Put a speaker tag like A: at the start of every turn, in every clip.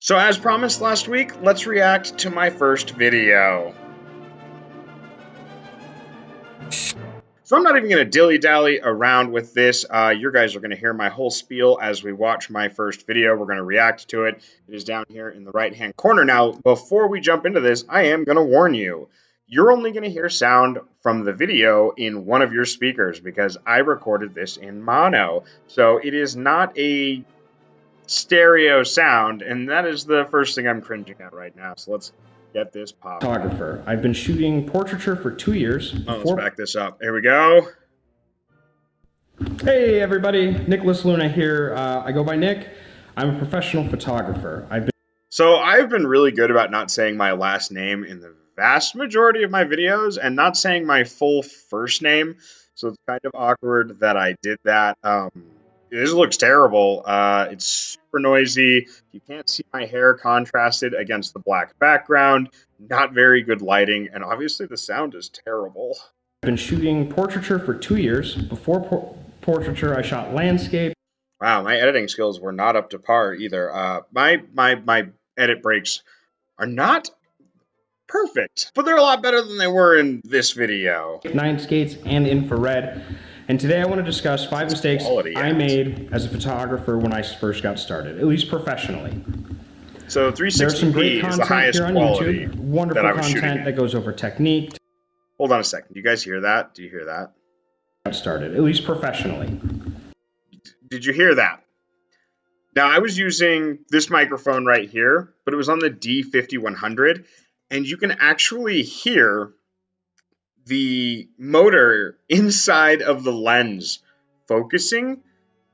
A: So as promised last week, let's react to my first video. So I'm not even going to dilly-dally around with this. You guys are going to hear my whole spiel as we watch my first video. We're going to react to it. It is down here in the right-hand corner. Now, before we jump into this, I am going to warn you. You're only going to hear sound from the video in one of your speakers because I recorded this in mono. So it is not a stereo sound, and that is the first thing I'm cringing at right now. So let's get this pop.
B: Photographer. I've been shooting portraiture for 2 years.
A: Let's back this up. Here we go.
B: Hey everybody, Nicholas Luna here. I go by Nick. I'm a professional photographer.
A: So I've been really good about not saying my last name in the vast majority of my videos and not saying my full first name. So it's kind of awkward that I did that. This looks terrible. It's super noisy. You can't see my hair contrasted against the black background. Not very good lighting, and obviously the sound is terrible.
B: I've been shooting portraiture for 2 years. Before portraiture, I shot landscape.
A: Wow, my editing skills were not up to par either. My edit breaks are not perfect, but they're a lot better than they were in this video.
B: Night skates and infrared. And today I want to discuss 5 mistakes I made as a photographer when I first got started, at least professionally.
A: So 360p
B: There's some great
A: is the
B: content
A: highest
B: here on
A: quality
B: YouTube. Wonderful
A: that I was
B: content that goes over technique.
A: Hold on a second. Do you guys hear that? Do you hear that?
B: Got started, at least professionally.
A: Did you hear that? Now, I was using this microphone right here, but it was on the D50-100, and you can actually hear the motor inside of the lens focusing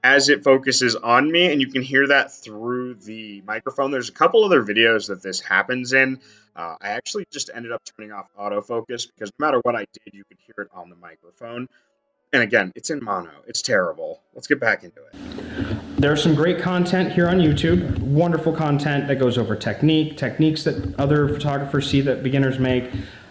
A: as it focuses on me, and you can hear that through the microphone. There's a couple other videos that this happens in. I actually just ended up turning off autofocus because no matter what I did, you could hear it on the microphone. And again, it's in mono. It's terrible. Let's get back into it.
B: There's some great content here on YouTube. Wonderful content that goes over techniques that other photographers see that beginners make.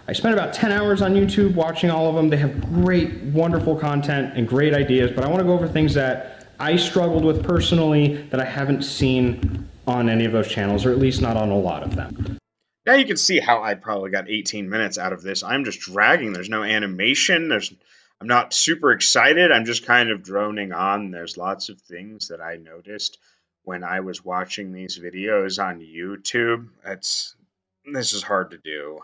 B: I spent about 10 hours on YouTube watching all of them. They have great, wonderful content and great ideas, but I want to go over things that I struggled with personally that I haven't seen on any of those channels, or at least not on a lot of them.
A: Now you can see how I probably got 18 minutes out of this. I'm just dragging. There's no animation. I'm not super excited. I'm just kind of droning on. There's lots of things that I noticed when I was watching these videos on YouTube. This is hard to do.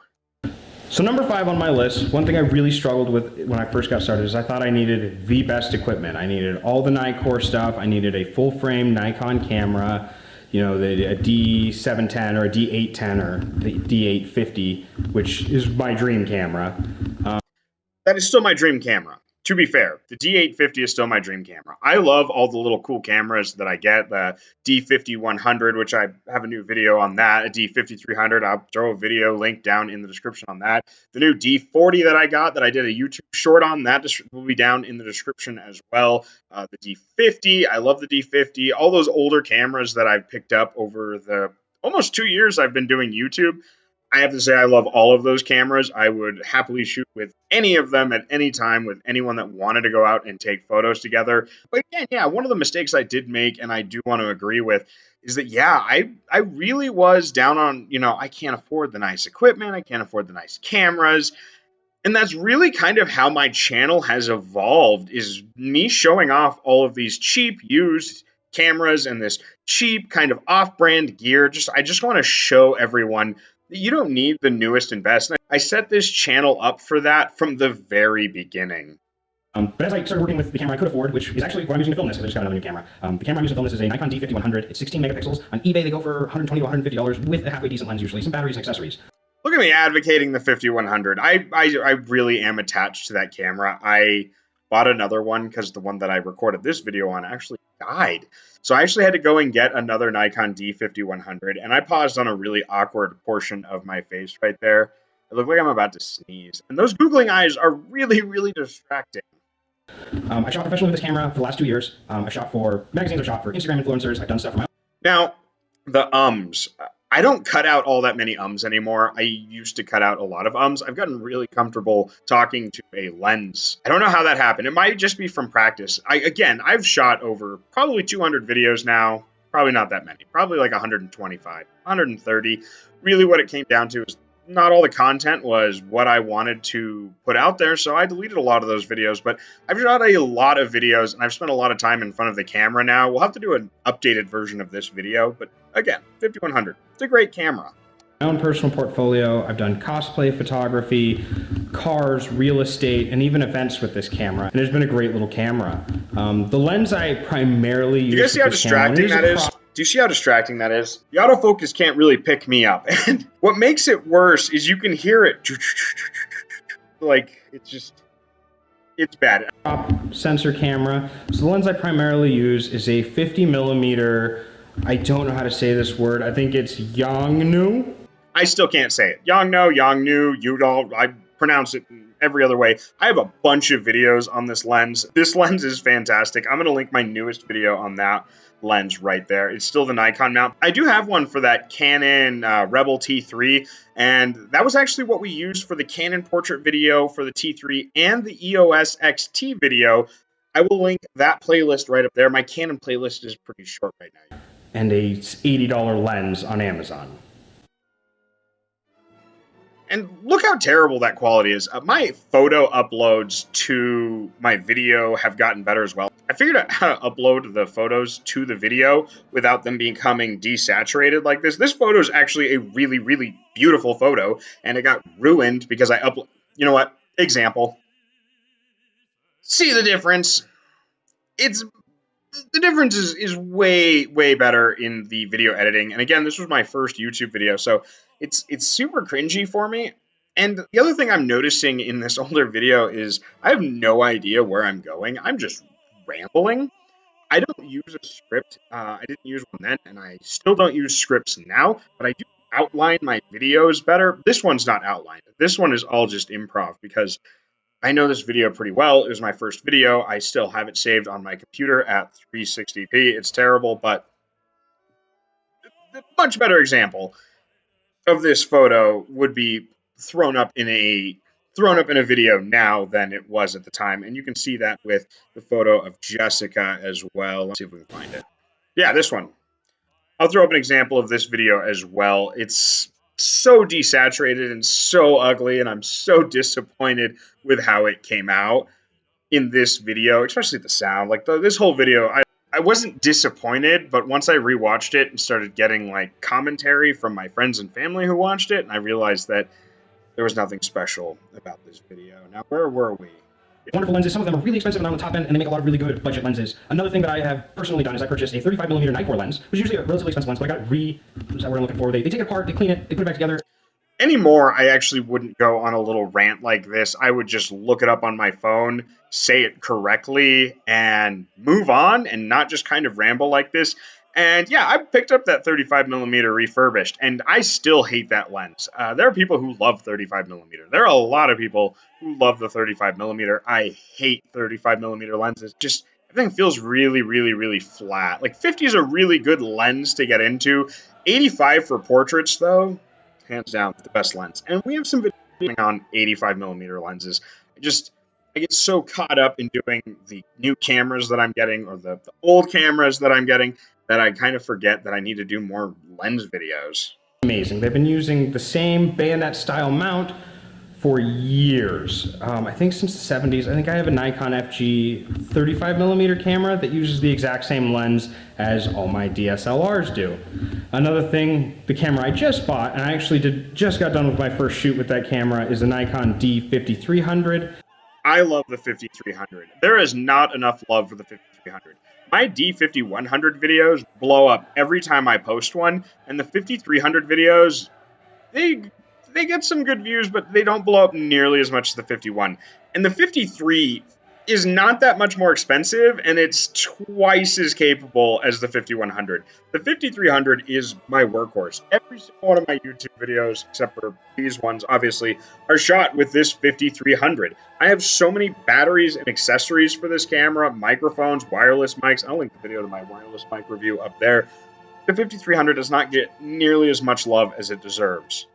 B: So number 5 on my list, one thing I really struggled with when I first got started is I thought I needed the best equipment. I needed all the Nikkor stuff. I needed a full frame Nikon camera, you know, a D710 or a D810 or the D850, which is my dream camera.
A: That is still my dream camera. To be fair, the D850 is still my dream camera. I love all the little cool cameras that I get. The D50-100, which I have a new video on that. A D5300, I'll throw a video link down in the description on that. The new D40 that I got, that I did a YouTube short on, that will be down in the description as well. The D50, I love the D50. All those older cameras that I've picked up over the almost 2 years I've been doing YouTube. I have to say I love all of those cameras. I would happily shoot with any of them at any time with anyone that wanted to go out and take photos together. But again, yeah, one of the mistakes I did make, and I do want to agree with, is that, yeah, I really was down on, I can't afford the nice equipment. I can't afford the nice cameras. And that's really kind of how my channel has evolved, is me showing off all of these cheap, used cameras and this cheap kind of off-brand gear. I just want to show everyone you don't need the newest and best. I set this channel up for that from the very beginning.
B: But as I started working with the camera I could afford, which is actually what I'm using to film this, because I just got another new camera. The camera I'm using to film this is a Nikon D50-100. It's 16 megapixels. On eBay, they go for $120 to $150 with a halfway decent lens, usually, some batteries and accessories.
A: Look at me advocating the 50-100. I really am attached to that camera. I bought another one because the one that I recorded this video on actually died. So I actually had to go and get another Nikon D50-100, and I paused on a really awkward portion of my face right there. It looked like I'm about to sneeze. And those googling eyes are really, really distracting.
B: I shot professionally with this camera for the last 2 years. I shot for magazines, I shot for Instagram influencers, I've done stuff for my own.
A: Now, the ums. I don't cut out all that many ums anymore. I used to cut out a lot of ums. I've gotten really comfortable talking to a lens. I don't know how that happened. It might just be from practice. I've shot over probably 200 videos now. Probably not that many. Probably like 125, 130. Really what it came down to is not all the content was what I wanted to put out there, so I deleted a lot of those videos, but I've shot a lot of videos, and I've spent a lot of time in front of the camera now. We'll have to do an updated version of this video, but again, 5100. It's a great camera.
B: My own personal portfolio, I've done cosplay photography, cars, real estate, and even events with this camera. And it's been a great little camera. The lens I primarily use.
A: Do you guys see how distracting that is? Do you see how distracting that is? The autofocus can't really pick me up. And what makes it worse is you can hear it. Like, it's bad.
B: Sensor camera. So the lens I primarily use is a 50mm, I don't know how to say this word. I think it's Yongnuo.
A: I still can't say it. Yongnuo, Yudol, I pronounce it every other way. I have a bunch of videos on this lens. This lens is fantastic. I'm going to link my newest video on that lens right there. It's still the Nikon mount. I do have one for that Canon Rebel T3, and that was actually what we used for the Canon portrait video for the T3 and the EOS XT video. I will link that playlist right up there. My Canon playlist is pretty short right now.
B: And a $80 lens on Amazon.
A: And look how terrible that quality is. My photo uploads to my video have gotten better as well. I figured out how to upload the photos to the video without them becoming desaturated like this. This photo is actually a really, really beautiful photo, and it got ruined because I upload. You know what? Example. See the difference? The difference is way, way better in the video editing. And again, this was my first YouTube video, so it's super cringy for me. And the other thing I'm noticing in this older video is I have no idea where I'm going. I'm just rambling. I don't use a script. I didn't use one then, and I still don't use scripts now, but I do outline my videos better. This one's not outlined. This one is all just improv because I know this video pretty well. It was my first video. I still have it saved on my computer at 360p. It's terrible, but a much better example of this photo would be thrown up in a video now than it was at the time. And you can see that with the photo of Jessica as well. Let's see if we can find it. Yeah, this one. I'll throw up an example of this video as well. It's so desaturated and so ugly, and I'm so disappointed with how it came out in this video, especially the sound. Like this whole video, I wasn't disappointed, but once I rewatched it and started getting like commentary from my friends and family who watched it, and I realized that there was nothing special about this video. Now, where were we?
B: Wonderful lenses. Some of them are really expensive and on the top end, and they make a lot of really good budget lenses. Another thing that I have personally done is I purchased a 35mm Nikkor lens, which is usually a relatively expensive lens, but I got is that what I'm looking for? They take it apart, they clean it, they put it back together.
A: Anymore, I actually wouldn't go on a little rant like this. I would just look it up on my phone, say it correctly, and move on, and not just kind of ramble like this. And yeah, I picked up that 35mm refurbished, and I still hate that lens. There are people who love 35mm. There are a lot of people who love the 35mm. I hate 35mm lenses. Just everything feels really, really, really flat. Like 50 is a really good lens to get into. 85 for portraits, though, hands down, the best lens. And we have some video on 85mm lenses. I get so caught up in doing the new cameras that I'm getting or the old cameras that I'm getting that I kind of forget that I need to do more lens videos.
B: Amazing. They've been using the same bayonet style mount for years. I think since the 70s. I think I have a Nikon FG 35mm camera that uses the exact same lens as all my DSLRs do. Another thing, the camera I just bought, and I actually just got done with my first shoot with that camera, is the Nikon D5300.
A: I love the 5300. There is not enough love for the 5300. My D5100 videos blow up every time I post one, and the 5300 videos, they get some good views, but they don't blow up nearly as much as the 51. And the 53 is not that much more expensive, and it's twice as capable as the 5100. The 5300 is my workhorse. Every single one of my YouTube videos, except for these ones, obviously, are shot with this 5300. I have so many batteries and accessories for this camera, microphones, wireless mics. I'll link the video to my wireless mic review up there. The 5300 does not get nearly as much love as it deserves.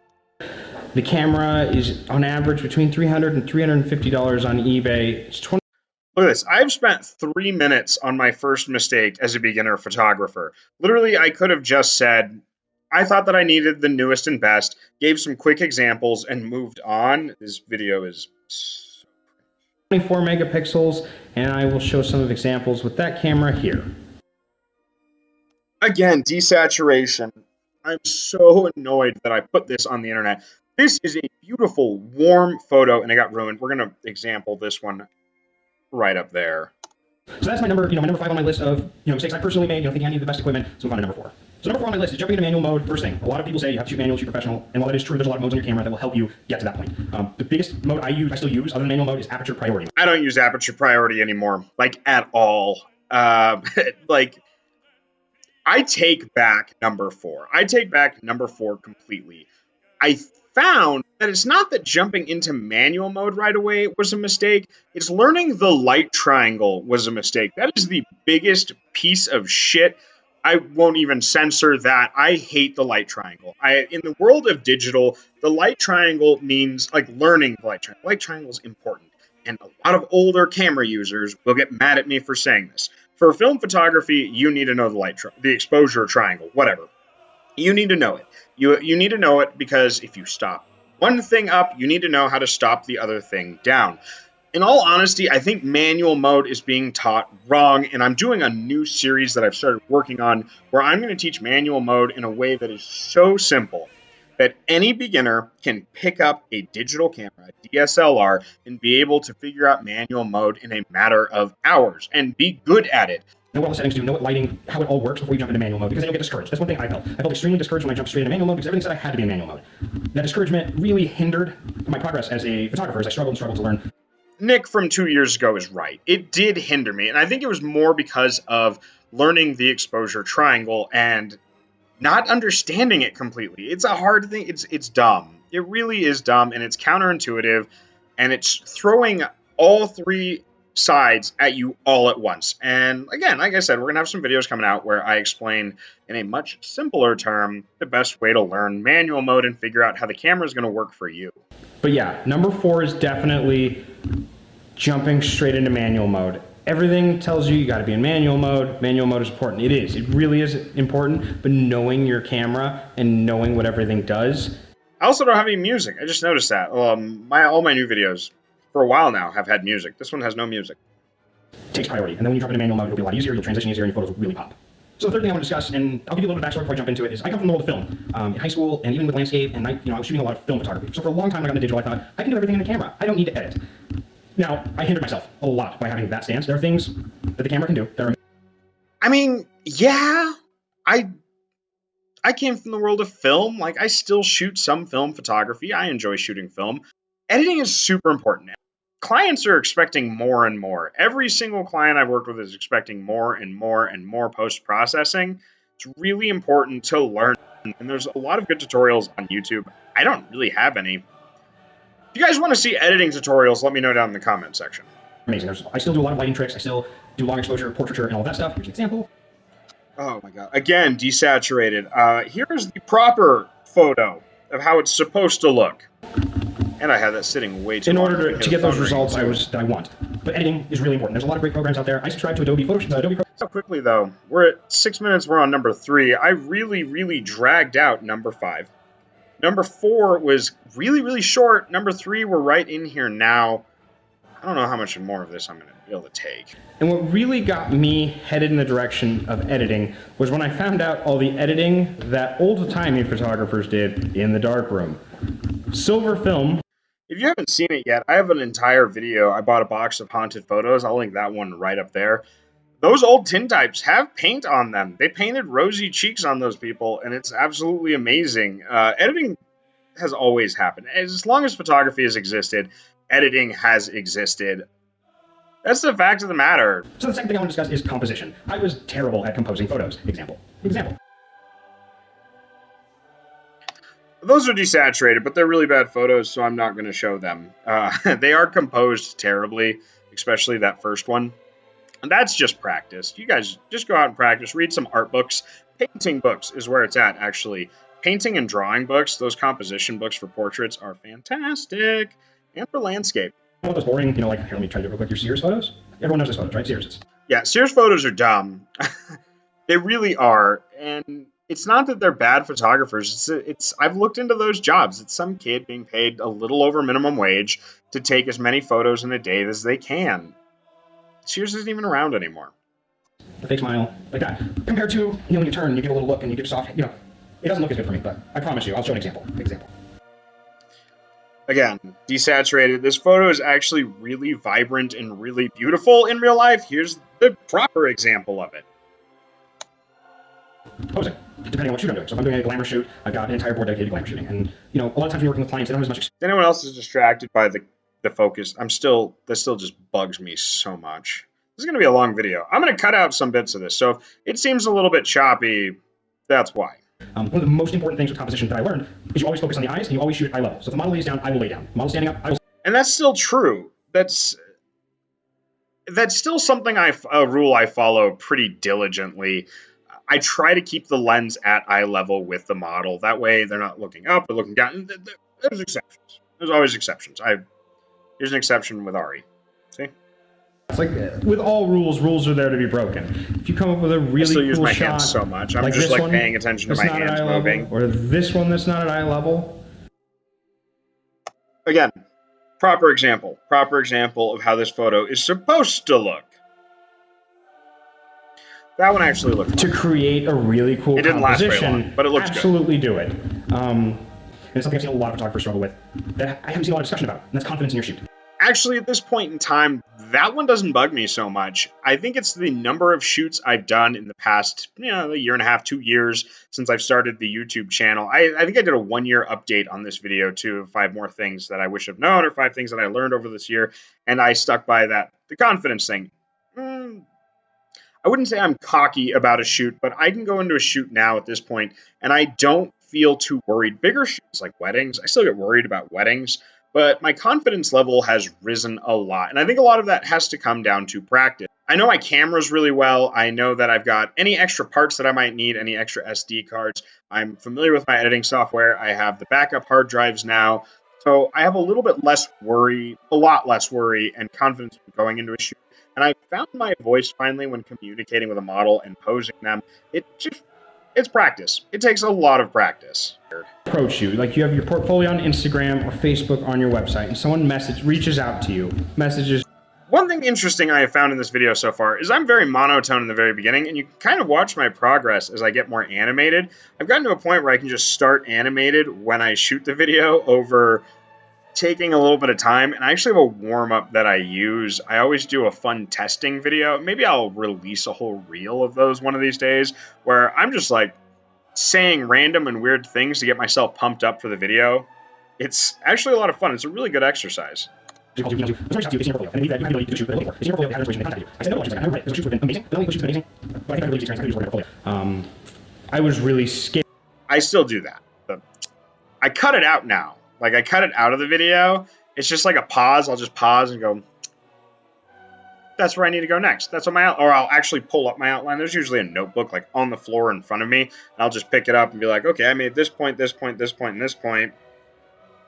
B: The camera is on average between $300 and $350 on eBay. It's
A: Look at this. I've spent 3 minutes on my first mistake as a beginner photographer. Literally, I could have just said, I thought that I needed the newest and best, gave some quick examples, and moved on. This video is
B: 24 megapixels, and I will show some of examples with that camera here.
A: Again, desaturation. I'm so annoyed that I put this on the internet. This is a beautiful, warm photo, and it got ruined. We're going to example this one right up there.
B: So that's my number, my number 5 on my list of, mistakes I personally made, thinking I need the best equipment, so move on to number 4. So number 4 on my list is jumping into manual mode. First thing, a lot of people say you have to shoot manual, shoot professional, and while that is true, there's a lot of modes on your camera that will help you get to that point. The biggest mode I still use, other than manual mode, is aperture priority.
A: I don't use aperture priority anymore, at all. I take back number 4. I take back number 4 completely. I found that it's not that jumping into manual mode right away was a mistake. It's learning the light triangle was a mistake. That is the biggest piece of shit. I won't even censor that. I hate the light triangle. In the world of digital, the light triangle means learning the light triangle. Light triangle is important. And a lot of older camera users will get mad at me for saying this. For film photography, you need to know the exposure triangle, whatever. You need to know it. You need to know it because if you stop one thing up, you need to know how to stop the other thing down. In all honesty, I think manual mode is being taught wrong, and I'm doing a new series that I've started working on where I'm going to teach manual mode in a way that is so simple that any beginner can pick up a digital camera, a DSLR, and be able to figure out manual mode in a matter of hours and be good at it.
B: Know what all the settings do, know what lighting, how it all works before you jump into manual mode, because then you'll get discouraged. That's one thing I felt. I felt extremely discouraged when I jumped straight into manual mode because everything said I had to be in manual mode. That discouragement really hindered my progress as a photographer as I struggled to learn.
A: Nick from 2 years ago is right. It did hinder me, and I think it was more because of learning the exposure triangle and not understanding it completely. It's a hard thing. It's dumb. It really is dumb, and it's counterintuitive, and it's throwing all 3 sides at you all at once. And again, like I said, we're going to have some videos coming out where I explain in a much simpler term the best way to learn manual mode and figure out how the camera is going to work for you.
B: But yeah, number 4 is definitely jumping straight into manual mode. Everything tells you got to be in manual mode. Manual mode is important. It is. It really is important, but knowing your camera and knowing what everything does.
A: I also don't have any music. I just noticed that. All my new videos for a while now have had music. This one has no music.
B: Takes priority. And then when you drop into manual mode, it'll be a lot easier. You'll transition easier and your photos will really pop. So the third thing I want to discuss, and I'll give you a little bit of backstory before I jump into it, is I come from the world of film. In high school and even with landscape, and I was shooting a lot of film photography. So for a long time when I got into digital, I thought, I can do everything in the camera. I don't need to edit. Now, I hindered myself a lot by having that stance. There are things that the camera can do that are...
A: I mean, yeah, I came from the world of film. I still shoot some film photography. I enjoy shooting film. Editing is super important now. Clients are expecting more and more. Every single client I've worked with is expecting more and more and more post-processing. It's really important to learn, and there's a lot of good tutorials on YouTube. I don't really have any. If you guys want to see editing tutorials, let me know down in the comment section.
B: Amazing. I still do a lot of lighting tricks. I still do long exposure, portraiture, and all that stuff. Here's an example.
A: Oh my god. Again, desaturated. Here's the proper photo of how it's supposed to look. And I had that sitting way too long.
B: In order to get those results that I want. But editing is really important. There's a lot of great programs out there. I subscribe to Adobe Photoshop.
A: So quickly though, we're at 6 minutes, we're on number 3. I really dragged out number 5. Number 4 was really short. Number 3, we're right in here now. I don't know how much more of this I'm going to be able to take.
B: And what really got me headed in the direction of editing was when I found out all the editing that old-timey photographers did in the darkroom. Silver film.
A: If you haven't seen it yet, I have an entire video. I bought a box of haunted photos. I'll link that one right up there. Those old tintypes have paint on them. They painted rosy cheeks on those people, and it's absolutely amazing. Editing has always happened. As long as photography has existed, editing has existed. That's the fact of the matter.
B: So the second thing I want to discuss is composition. I was terrible at composing photos. Example.
A: Those are desaturated, but they're really bad photos, so I'm not going to show them. They are composed terribly, especially that first one. And that's just practice. You guys just go out and practice. Read some art books. Painting books is where it's at, actually. Painting and drawing books, those composition books for portraits are fantastic. And for landscape.
B: One of those boring, like, here, let me try to do it real quick. Your Sears photos? Everyone knows those photos, right? Sears.
A: Yeah, Sears photos are dumb. They really are. And it's not that they're bad photographers. I've looked into those jobs. It's some kid being paid a little over minimum wage to take as many photos in a day as they can. Sears isn't even around anymore.
B: The fake smile, like that. Compared to, when you turn, you get a little look and you get soft, it doesn't look as good for me, but I promise you, I'll show an example.
A: Again, desaturated. This photo is actually really vibrant and really beautiful in real life. Here's the proper example of it.
B: Posing, depending on what shoot I'm doing. So if I'm doing a glamour shoot, I've got an entire board dedicated to glamour shooting. And, a lot of times when you're working with clients, they don't have as much experience.
A: If anyone else is distracted by the focus, that still just bugs me so much. This is going to be a long video. I'm going to cut out some bits of this. So if it seems a little bit choppy, that's why.
B: One of the most important things with composition that I learned is you always focus on the eyes and you always shoot at eye level. So if the model lays down, I will lay down. The model standing up, I will.
A: And that's still true. That's still something a rule I follow pretty diligently. I try to keep the lens at eye level with the model. That way they're not looking up or looking down. There's exceptions. There's always exceptions. Here's an exception with Ari. See?
B: It's like with all rules are there to be broken. If you come up with a really cool shot, I still use my
A: hands so much. I'm just like paying attention to my hands moving.
B: Or this one that's not at eye level.
A: Again, proper example of how this photo is supposed to look. That one actually looked fun.
B: To create a really cool composition. It didn't last very long,
A: but it looks
B: absolutely good. Absolutely do it. And it's something I've seen a lot of photographers struggle with that I haven't seen a lot of discussion about, and that's confidence in your shoot.
A: Actually, at this point in time, that one doesn't bug me so much. I think it's the number of shoots I've done in the past, a year and a half, 2 years since I've started the YouTube channel. I think I did a 1-year update on this video too, 5 more things that I wish I've known or 5 things that I learned over this year, and I stuck by that. The confidence thing. I wouldn't say I'm cocky about a shoot, but I can go into a shoot now at this point, and I don't feel too worried. Bigger shoots like weddings, I still get worried about weddings, but my confidence level has risen a lot. And I think a lot of that has to come down to practice. I know my cameras really well. I know that I've got any extra parts that I might need, any extra SD cards. I'm familiar with my editing software. I have the backup hard drives now. So I have a little bit less worry, a lot less worry and confidence going into a shoot. And I found my voice finally when communicating with a model and posing them. It's practice. It takes a lot of practice.
B: Approach you, like you have your portfolio on Instagram or Facebook on your website, and someone reaches out to you, messages.
A: One thing interesting I have found in this video so far is I'm very monotone in the very beginning, and you can kind of watch my progress as I get more animated. I've gotten to a point where I can just start animated when I shoot the video over taking a little bit of time, and I actually have a warm-up that I use. I always do a fun testing video. Maybe I'll release a whole reel of those one of these days where I'm just like saying random and weird things to get myself pumped up for the video. It's actually a lot of fun. It's a really good exercise.
B: I was really scared.
A: I still do that. But I cut it out now. Like, I cut it out of the video. It's just like a pause. I'll just pause and go, that's where I need to go next. That's what or I'll actually pull up my outline. There's usually a notebook, like, on the floor in front of me. And I'll just pick it up and be like, okay, I made this point, this point, this point, and this point.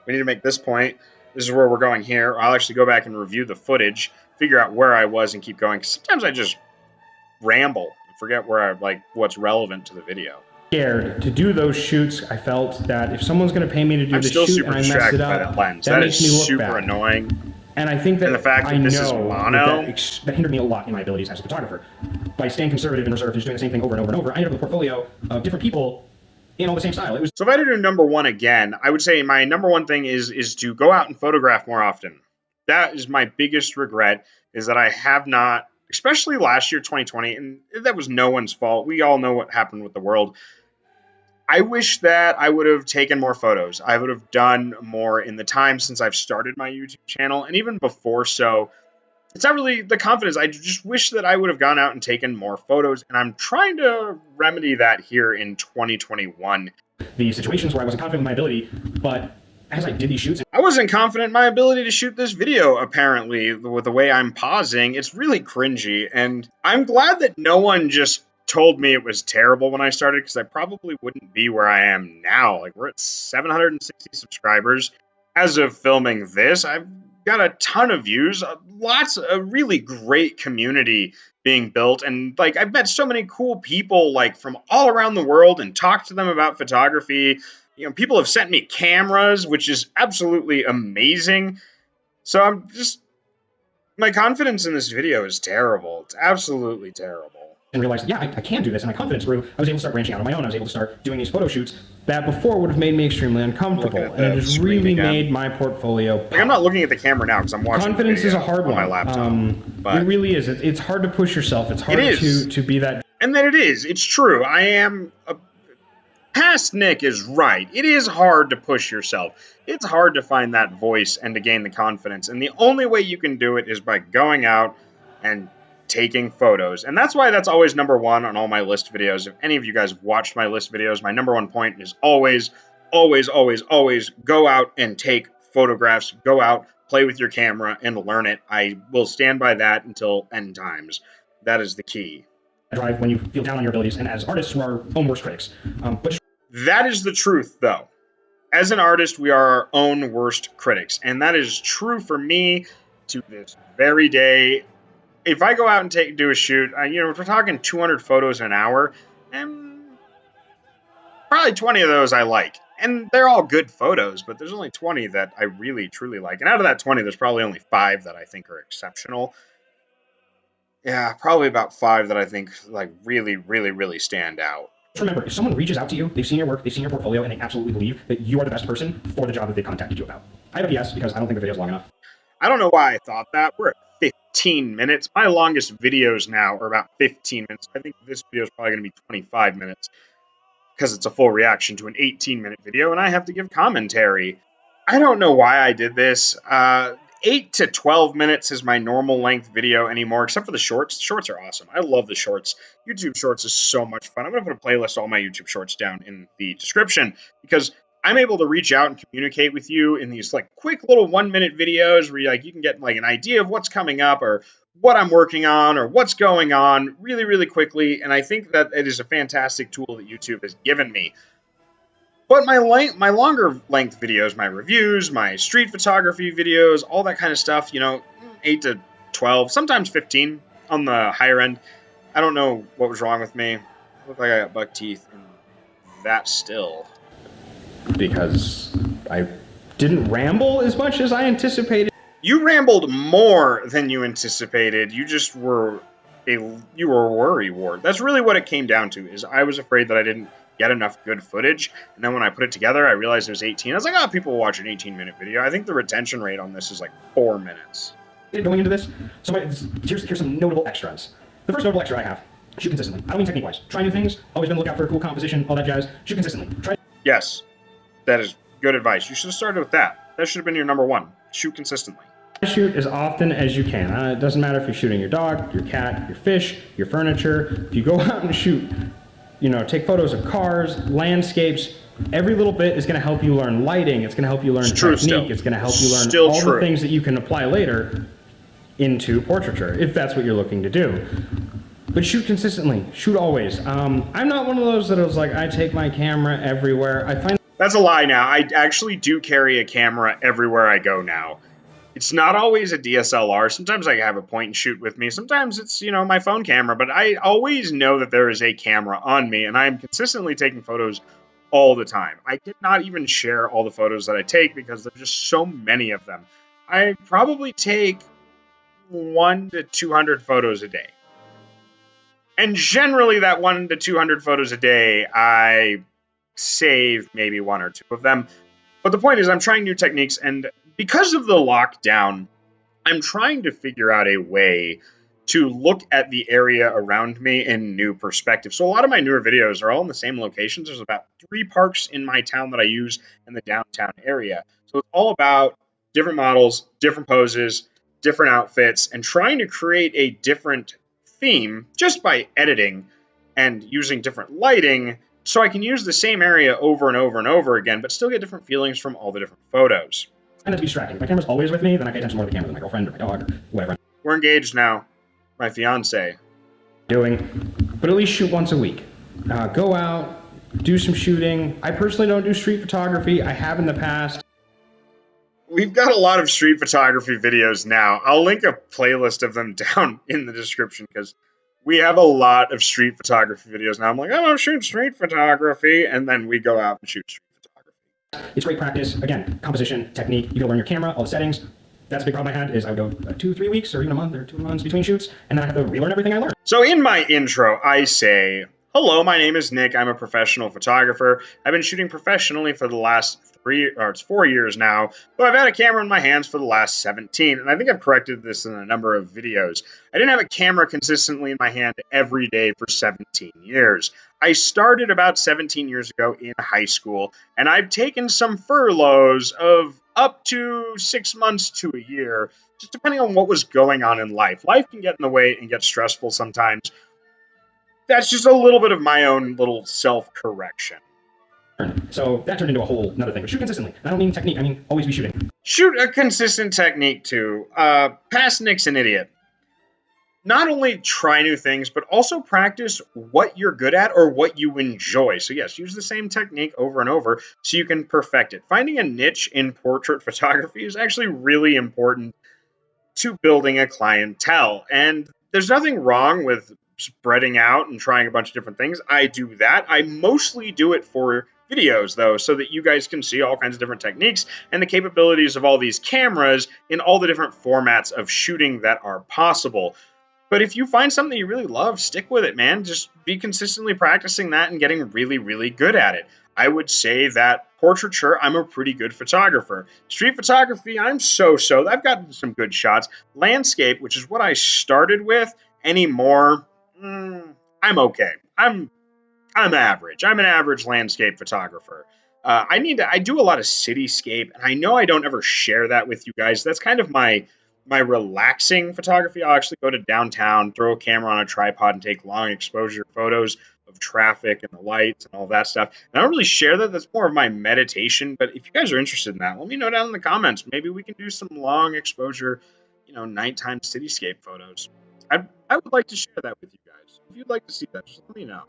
A: We need to make this point. This is where we're going here. Or I'll actually go back and review the footage, figure out where I was, and keep going. 'Cause sometimes I just ramble and forget what's relevant to the video.
B: Scared to do those shoots. I felt that if someone's going to pay me to do the shoot and I mess it up, that makes me look
A: super
B: bad.
A: Annoying.
B: And I think that
A: and the fact that this is mono,
B: that hindered me a lot in my abilities as a photographer. By staying conservative and reserved and just doing the same thing over and over and over, I ended up with a portfolio of different people in all the same style.
A: So if I had to do number one again, I would say my number one thing is to go out and photograph more often. That is my biggest regret, is that I have not, especially last year, 2020, and that was no one's fault. We all know what happened with the world. I wish that I would have taken more photos. I would have done more in the time since I've started my YouTube channel, and even before. So it's not really the confidence. I just wish that I would have gone out and taken more photos, and I'm trying to remedy that here in 2021.
B: The situations where I wasn't confident in my ability, but as I did these shoots,
A: I wasn't confident in my ability to shoot this video, apparently, with the way I'm pausing. It's really cringy, and I'm glad that no one just told me it was terrible when I started, because I probably wouldn't be where I am now. Like, we're at 760 subscribers. As of filming this, I've got a ton of views, a really great community being built, and like I've met so many cool people like from all around the world and talked to them about photography. You know, people have sent me cameras, which is absolutely amazing. So I'm just my confidence in this video is terrible. It's absolutely terrible.
B: And realized, yeah, I can do this, and my confidence grew. I was able to start branching out on my own. I was able to start doing these photo shoots that before would have made me extremely uncomfortable, and it has really made my portfolio pop.
A: Like, I'm not looking at the camera now because I'm watching.
B: Confidence is a hard one.
A: On my laptop,
B: it really is. It's hard to push yourself. It's hard to be that.
A: And then it is. It's true. I am. Past Nick is right. It is hard to push yourself. It's hard to find that voice and to gain the confidence. And the only way you can do it is by going out and taking photos. And that's why that's always number one on all my list videos. If any of you guys have watched my list videos, my number one point is always go out and take photographs. Go out, play with your camera, and learn it. I will stand by that until end times. That is the key.
B: Drive when you feel down on your abilities, and as artists, we're our own worst critics.
A: That is the truth, though. As an artist, we are our own worst critics, and that is true for me to this very day. If I go out and do a shoot, if we're talking 200 photos an hour, and probably 20 of those I like. And they're all good photos, but there's only 20 that I really, truly like. And out of that 20, there's probably only 5 that I think are exceptional. Yeah, probably about 5 that I think like really stand out.
B: Remember, if someone reaches out to you, they've seen your work, they've seen your portfolio, and they absolutely believe that you are the best person for the job that they contacted you about. I have a yes because I don't think the video's long enough.
A: I don't know why I thought that. We're at 15 minutes. My longest videos now are about 15 minutes. I think this video is probably going to be 25 minutes because it's a full reaction to an 18-minute video, and I have to give commentary. I don't know why I did this. 8 to 12 minutes is my normal length video anymore, except for the shorts. The shorts are awesome. I love the shorts. YouTube Shorts is so much fun. I'm going to put a playlist of all my YouTube Shorts down in the description because I'm able to reach out and communicate with you in these like quick little 1-minute videos where you can get like an idea of what's coming up or what I'm working on or what's going on really quickly. And I think that it is a fantastic tool that YouTube has given me. But my longer length videos, my reviews, my street photography videos, all that kind of stuff, 8 to 12, sometimes 15 on the higher end. I don't know what was wrong with me. I look like I got buck teeth and that still.
B: Because I didn't ramble as much as I anticipated.
A: You rambled more than you anticipated. You just were a worrywart. That's really what it came down to, is I was afraid that I didn't get enough good footage, and then when I put it together, I realized it was 18. I was like, people will watch an 18-minute video. I think the retention rate on this is like 4 minutes.
B: Going into this, so here's some notable extras. The first notable extra I have: shoot consistently. I don't mean technique-wise. Try new things. Always been on the lookout for a cool composition, all that jazz. Shoot consistently.
A: Yes, that is good advice. You should have started with that. That should have been your number one. Shoot consistently.
B: Shoot as often as you can. It doesn't matter if you're shooting your dog, your cat, your fish, your furniture. If you go out and shoot, take photos of cars, landscapes, every little bit is going to help you learn lighting. It's going to help you learn technique. It's going to help you learn all the things that you can apply later into portraiture, if that's what you're looking to do. But shoot consistently. Shoot always. I'm not one of those that is like, I take my camera everywhere. I find
A: that's a lie now. I actually do carry a camera everywhere I go now. It's not always a DSLR. Sometimes I have a point and shoot with me. Sometimes it's, my phone camera, but I always know that there is a camera on me, and I'm consistently taking photos all the time. I cannot even share all the photos that I take because there's just so many of them. I probably take 1 to 200 photos a day. And generally that 1 to 200 photos a day, I save maybe 1 or 2 of them. But the point is, I'm trying new techniques, and because of the lockdown, I'm trying to figure out a way to look at the area around me in new perspective. So a lot of my newer videos are all in the same locations. There's about 3 parks in my town that I use in the downtown area. So it's all about different models, different poses, different outfits, and trying to create a different theme just by editing and using different lighting so I can use the same area over and over and over again, but still get different feelings from all the different photos.
B: And to be distracting. If my camera's always with me, then I pay attention more to the camera than my girlfriend or my dog or whatever.
A: We're engaged now. My fiance.
B: But at least shoot once a week. Go out, do some shooting. I personally don't do street photography. I have in the past.
A: We've got a lot of street photography videos now. I'll link a playlist of them down in the description because we have a lot of street photography videos now. I'm like, oh, shoot street photography, and then we go out and shoot street photography.
B: It's great practice. Again, composition, technique. You can learn your camera, all the settings. That's a big problem I had is I would go 2-3 weeks or even a month or 2 months between shoots, and then I have to relearn everything I learned.
A: So in my intro, I say, hello, my name is Nick. I'm a professional photographer. I've been shooting professionally for the last 4 years now, but I've had a camera in my hands for the last 17, and I think I've corrected this in a number of videos. I didn't have a camera consistently in my hand every day for 17 years. I started about 17 years ago in high school, and I've taken some furloughs of up to 6 months to a year, just depending on what was going on in life. Life can get in the way and get stressful sometimes. That's just a little bit of my own little self-correction.
B: So that turned into a whole another thing. But shoot consistently. I don't mean technique. I mean always be shooting.
A: Shoot a consistent technique too. Past Nick's an idiot. Not only try new things, but also practice what you're good at or what you enjoy. So yes, use the same technique over and over so you can perfect it. Finding a niche in portrait photography is actually really important to building a clientele. And there's nothing wrong with spreading out and trying a bunch of different things. I do that. I mostly do it for videos though, so that you guys can see all kinds of different techniques and the capabilities of all these cameras in all the different formats of shooting that are possible. But if you find something you really love, stick with it, man. Just be consistently practicing that and getting really, really good at it. I would say that portraiture, I'm a pretty good photographer. Street photography, I'm so-so. I've gotten some good shots. Landscape, which is what I started with, anymore, I'm okay. I'm average. I'm an average landscape photographer. I do a lot of cityscape, and I know I don't ever share that with you guys. That's kind of my relaxing photography. I'll actually go to downtown, throw a camera on a tripod, and take long exposure photos of traffic and the lights and all that stuff. And I don't really share that. That's more of my meditation. But if you guys are interested in that, let me know down in the comments. Maybe we can do some long exposure, nighttime cityscape photos. I would like to share that with you guys. If you'd like to see that, just let me know.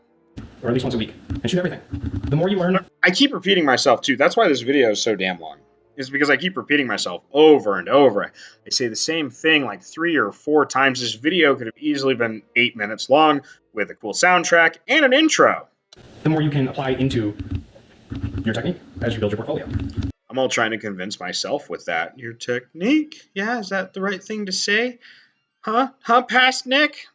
B: Or at least once a week. And shoot everything. The more you learn.
A: I keep repeating myself too. That's why this video is so damn long. Is because I keep repeating myself over and over. I say the same thing like 3 or 4 times. This video could have easily been 8 minutes long with a cool soundtrack and an intro.
B: The more you can apply into your technique as you build your portfolio.
A: I'm all trying to convince myself with that. Your technique? Yeah, is that the right thing to say? Huh, past Nick?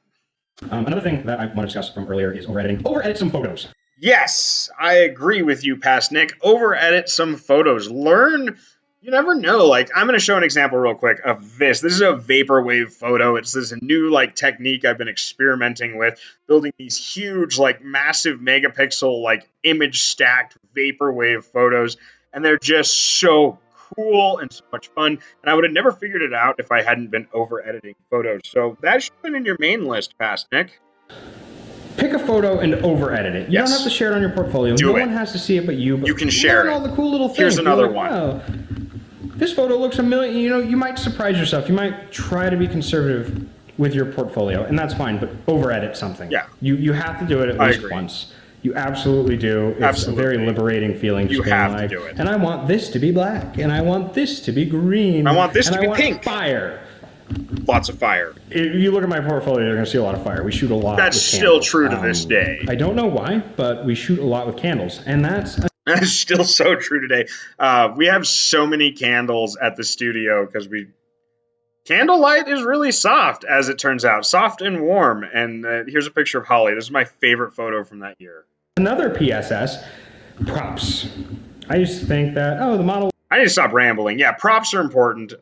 B: Another thing that I want to discuss from earlier is over-editing. Over-edit some photos.
A: Yes, I agree with you, past Nick. Over-edit some photos. Learn. You never know. Like, I'm going to show an example real quick of this. This is a vaporwave photo. It's this new, technique I've been experimenting with, building these huge, massive megapixel, image-stacked vaporwave photos. And they're just so cool and so much fun. And I would have never figured it out if I hadn't been over-editing photos. So that should have been in your main list, past Nick.
B: Pick a photo and over-edit it. You don't have to share it on your portfolio. No one has to see it but you. But
A: you can share it.
B: All the cool little things.
A: Here's another one.
B: This photo looks a million. You might surprise yourself. You might try to be conservative with your portfolio, and that's fine. But over-edit something.
A: Yeah.
B: You have to do it at least once. You absolutely do. It's a very liberating feeling.
A: You have to do it.
B: And I want this to be black, and I want this to be green.
A: I want this to be pink.
B: Fire.
A: Lots of fire.
B: If you look at my portfolio, you're going to see a lot of fire. We shoot a lot.
A: That's still true to this day.
B: I don't know why, but we shoot a lot with candles, and that's
A: still so true today. We have so many candles at the studio because candlelight is really soft, as it turns out, soft and warm. And here's a picture of Holly. This is my favorite photo from that year.
B: Another PSS, props. I used to think that the model.
A: I need to stop rambling. Yeah, props are important.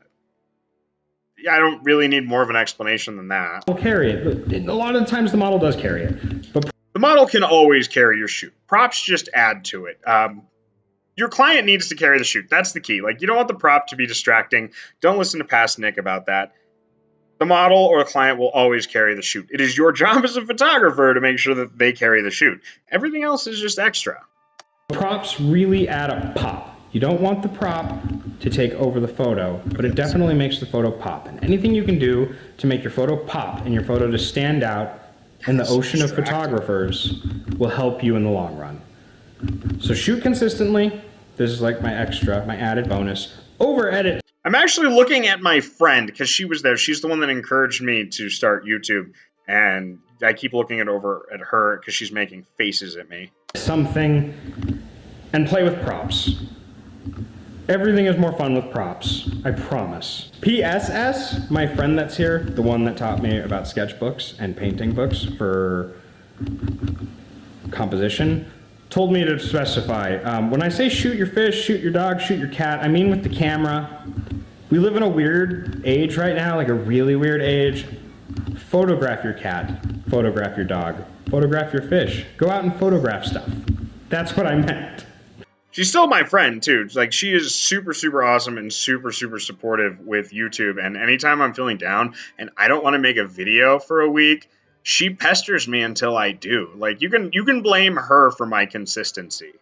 A: I don't really need more of an explanation than that.
B: Will carry it, but a lot of the times the model does carry it. But
A: the model can always carry your shoot. Props just add to it. Your client needs to carry the shoot. That's the key. You don't want the prop to be distracting. Don't listen to past Nick about that. The model or the client will always carry the shoot. It is your job as a photographer to make sure that they carry the shoot. Everything else is just extra.
B: Props really add a pop. You don't want the prop to take over the photo, but it definitely makes the photo pop. And anything you can do to make your photo pop and your photo to stand out in the ocean of photographers will help you in the long run. So shoot consistently. This is my added bonus. Over edit.
A: I'm actually looking at my friend because she was there. She's the one that encouraged me to start YouTube, and I keep looking over at her because she's making faces at me.
B: Something and play with props. Everything is more fun with props, I promise. PSS, my friend that's here, the one that taught me about sketchbooks and painting books for composition, told me to specify. When I say shoot your fish, shoot your dog, shoot your cat, I mean with the camera. We live in a weird age right now, like a really weird age. Photograph your cat, photograph your dog, photograph your fish. Go out and photograph stuff. That's what I meant.
A: She's still my friend too. Like, she is super, super awesome and super, super supportive with YouTube. And anytime I'm feeling down and I don't want to make a video for a week, she pesters me until I do. Like, you can blame her for my consistency.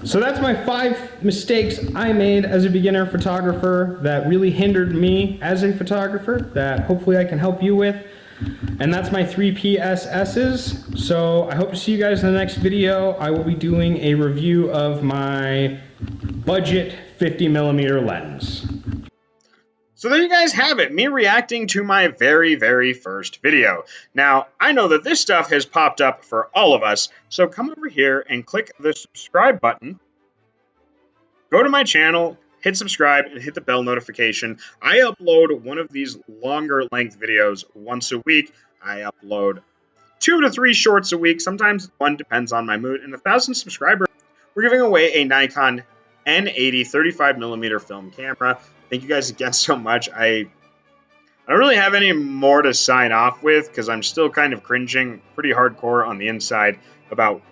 B: So that's my 5 mistakes I made as a beginner photographer that really hindered me as a photographer that hopefully I can help you with. And that's my 3 PSSs. So I hope to see you guys in the next video. I will be doing a review of my budget 50mm lens.
A: So there you guys have it, me reacting to my very, very first video. Now, I know that this stuff has popped up for all of us, so come over here and click the subscribe button. Go to my channel, hit subscribe, and hit the bell notification. I upload one of these longer length videos once a week. I upload 2 to 3 shorts a week. Sometimes one, depends on my mood. And 1,000 subscribers, we're giving away a Nikon N80 35mm film camera. Thank you guys again so much. I don't really have any more to sign off with because I'm still kind of cringing pretty hardcore on the inside about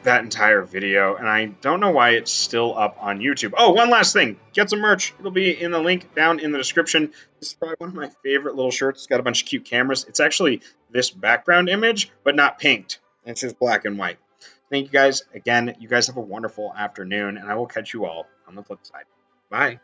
A: that entire video, and I don't know why it's still up on YouTube. Oh, one last thing. Get some merch. It'll be in the link down in the description. This is probably one of my favorite little shirts. It's got a bunch of cute cameras. It's actually this background image, but not pinked. It's just black and white. Thank you guys again. You guys have a wonderful afternoon, and I will catch you all on the flip side. Bye.